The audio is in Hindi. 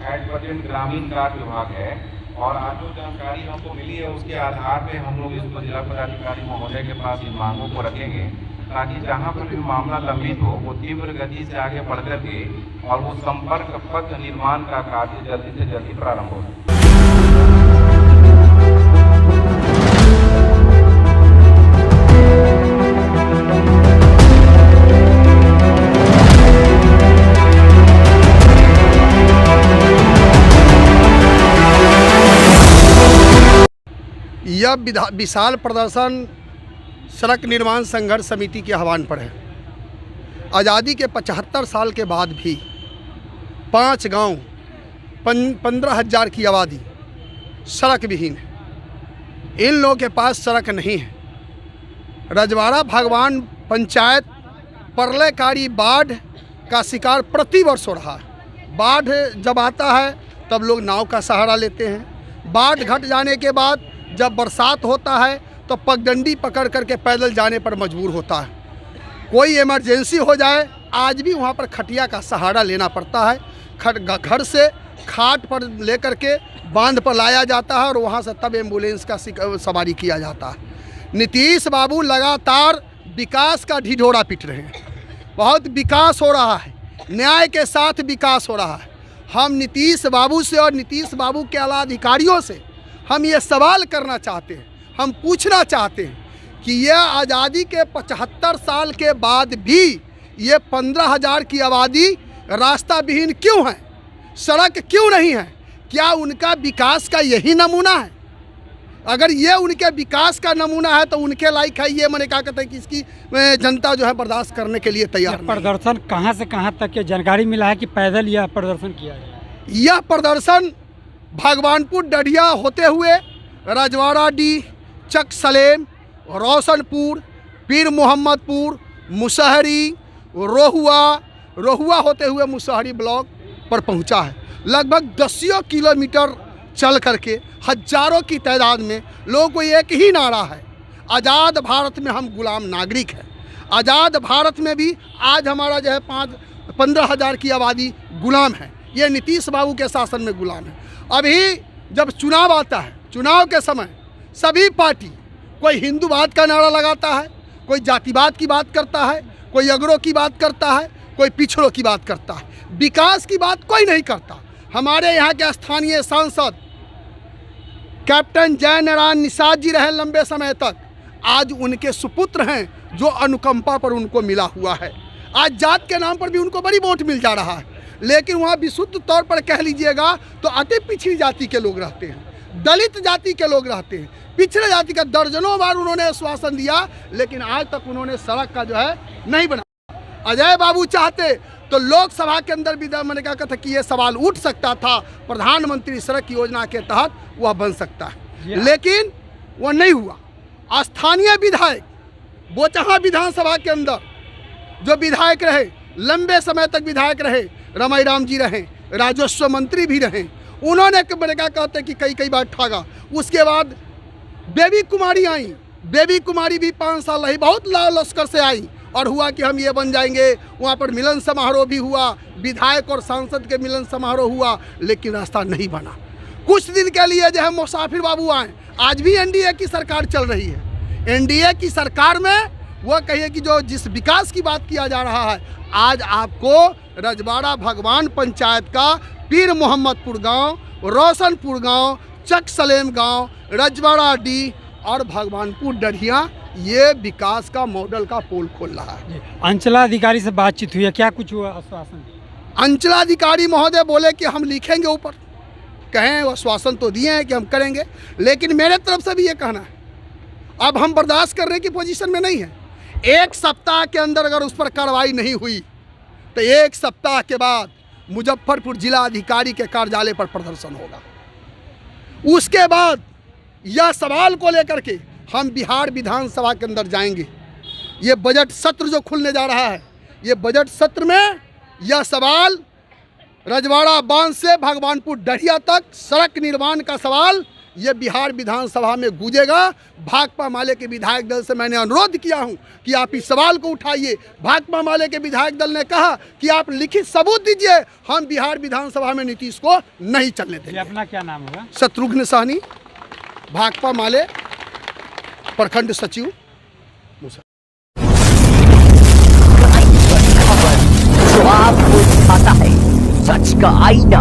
एट ग्रामीण कार्य विभाग है और आज जो जानकारी हमको मिली है उसके आधार पे हम लोग इसको जिला पदाधिकारी महोदय के पास इन मांगों को रखेंगे ताकि जहाँ पर भी मामला लंबित हो वो तीव्र गति से आगे बढ़ करके और वो संपर्क पथ निर्माण का कार्य जल्दी से जल्दी प्रारंभ हो। यह विशाल प्रदर्शन सड़क निर्माण संघर्ष समिति के आह्वान पर है। आज़ादी के 75 साल के बाद भी 5 गांव 15,000 की आबादी सड़क विहीन है। इन लोगों के पास सड़क नहीं है। रजवाड़ा भगवान पंचायत प्रलयकारी बाढ़ का शिकार प्रति वर्ष हो रहा है। बाढ़ जब आता है तब लोग नाव का सहारा लेते हैं। बाढ़ घट जाने के बाद जब बरसात होता है तो पगडंडी पकड़ करके पैदल जाने पर मजबूर होता है। कोई इमरजेंसी हो जाए आज भी वहाँ पर खटिया का सहारा लेना पड़ता है। घर से खाट पर लेकर के बांध पर लाया जाता है और वहाँ से तब एम्बुलेंस का सवारी किया जाता है। नीतीश बाबू लगातार विकास का ढिढोरा पीट रहे हैं। बहुत विकास हो रहा है, न्याय के साथ विकास हो रहा है। हम नीतीश बाबू से और नीतीश बाबू के आला अधिकारियों से हम ये सवाल करना चाहते हैं, हम पूछना चाहते हैं कि यह आज़ादी के 75 साल के बाद भी ये 15,000 की आबादी रास्ता विहीन क्यों है, सड़क क्यों नहीं है? क्या उनका विकास का यही नमूना है? अगर ये उनके विकास का नमूना है तो उनके लायक है, ये मैंने क्या कहते हैं कि इसकी जनता जो है बर्दाश्त करने के लिए तैयार। प्रदर्शन कहाँ से कहाँ तक की जानकारी मिला है कि पैदल यह प्रदर्शन किया गया? यह प्रदर्शन भगवानपुर डढ़िया होते हुए रजवाड़ा डी, चक सलेम, रोशनपुर, पीर मोहम्मदपुर, मुसहरी, रोहुआ होते हुए मुसहरी ब्लॉक पर पहुंचा है। लगभग 10 किलोमीटर चल करके हजारों की तादाद में लोगों को एक ही नारा है, आज़ाद भारत में हम गुलाम नागरिक हैं। आज़ाद भारत में भी आज हमारा जो है 15,000 की आबादी गुलाम है। ये नीतीश बाबू के शासन में गुलाम है। अभी जब चुनाव आता है, चुनाव के समय सभी पार्टी कोई हिंदूवाद का नारा लगाता है, कोई जातिवाद की बात करता है, कोई अगरों की बात करता है, कोई पिछड़ों की बात करता है। विकास की बात कोई नहीं करता। हमारे यहाँ के स्थानीय सांसद कैप्टन जय नारायण निषाद जी रहे लंबे समय तक, आज उनके सुपुत्र हैं जो अनुकंपा पर उनको मिला हुआ है। आज जात के नाम पर भी उनको बड़ी वोट मिल जा रहा है, लेकिन वहाँ विशुद्ध तौर पर कह लीजिएगा तो अति पिछड़ी जाति के लोग रहते हैं, दलित जाति के लोग रहते हैं, पिछड़े जाति का दर्जनों बार उन्होंने आश्वासन दिया, लेकिन आज तक उन्होंने सड़क का जो है नहीं बना। अजय बाबू चाहते तो लोकसभा के अंदर भी मैंने कहा था कि ये सवाल उठ सकता था, प्रधानमंत्री सड़क योजना के तहत वह बन सकता है, लेकिन वह नहीं हुआ। स्थानीय विधायक बोचहा विधानसभा के अंदर जो विधायक रहे, लंबे समय तक विधायक रहे, रमाई राम जी रहे, राजस्व मंत्री भी रहे, उन्होंने मैंने क्या कहते कि कई बार ठगा। उसके बाद बेबी कुमारी आई, बेबी कुमारी भी 5 साल रही, बहुत लाल लश्कर से आई और हुआ कि हम ये बन जाएंगे। वहाँ पर मिलन समारोह भी हुआ, विधायक और सांसद के मिलन समारोह हुआ, लेकिन रास्ता नहीं बना। कुछ दिन के लिए जो है मुसाफिर बाबू आए। आज भी एनडीए की सरकार चल रही है। एनडीए की सरकार में वह कहिए कि जो जिस विकास की बात किया जा रहा है, आज आपको रजवाड़ा भगवान पंचायत का पीर मोहम्मदपुर गांव, रोशनपुर गांव, चक सलेम गांव, रजवाड़ा डी और भगवानपुर डढ़िया ये विकास का मॉडल का पोल खोल रहा है। अंचलाधिकारी से बातचीत हुई है, क्या कुछ हुआ आश्वासन? अंचलाधिकारी महोदय बोले कि हम लिखेंगे ऊपर, कहें आश्वासन तो दिए हैं कि हम करेंगे, लेकिन मेरे तरफ से भी ये कहना है अब हम बर्दाश्त करने की पोजीशन में नहीं है। 1 सप्ताह के अंदर अगर उस पर कार्रवाई नहीं हुई तो 1 सप्ताह के बाद मुजफ्फरपुर जिला अधिकारी के कार्यालय पर प्रदर्शन होगा। उसके बाद यह सवाल को लेकर के हम बिहार विधानसभा के अंदर जाएंगे। ये बजट सत्र जो खुलने जा रहा है, ये बजट सत्र में यह सवाल रजवाड़ा बांध से भगवानपुर डढ़िया तक सड़क निर्माण का सवाल ये बिहार विधानसभा में गूंजेगा। भाकपा माले के विधायक दल से मैंने अनुरोध किया हूं कि आप इस सवाल को उठाइए। भाकपा माले के विधायक दल ने कहा कि आप लिखित सबूत दीजिए, हम बिहार विधानसभा में नीतीश को नहीं चलने ये देंगे। अपना क्या नाम होगा? शत्रुघ्न साहनी, भाकपा माले प्रखंड सचिव। जो आपको दिखाता है सच का आईना।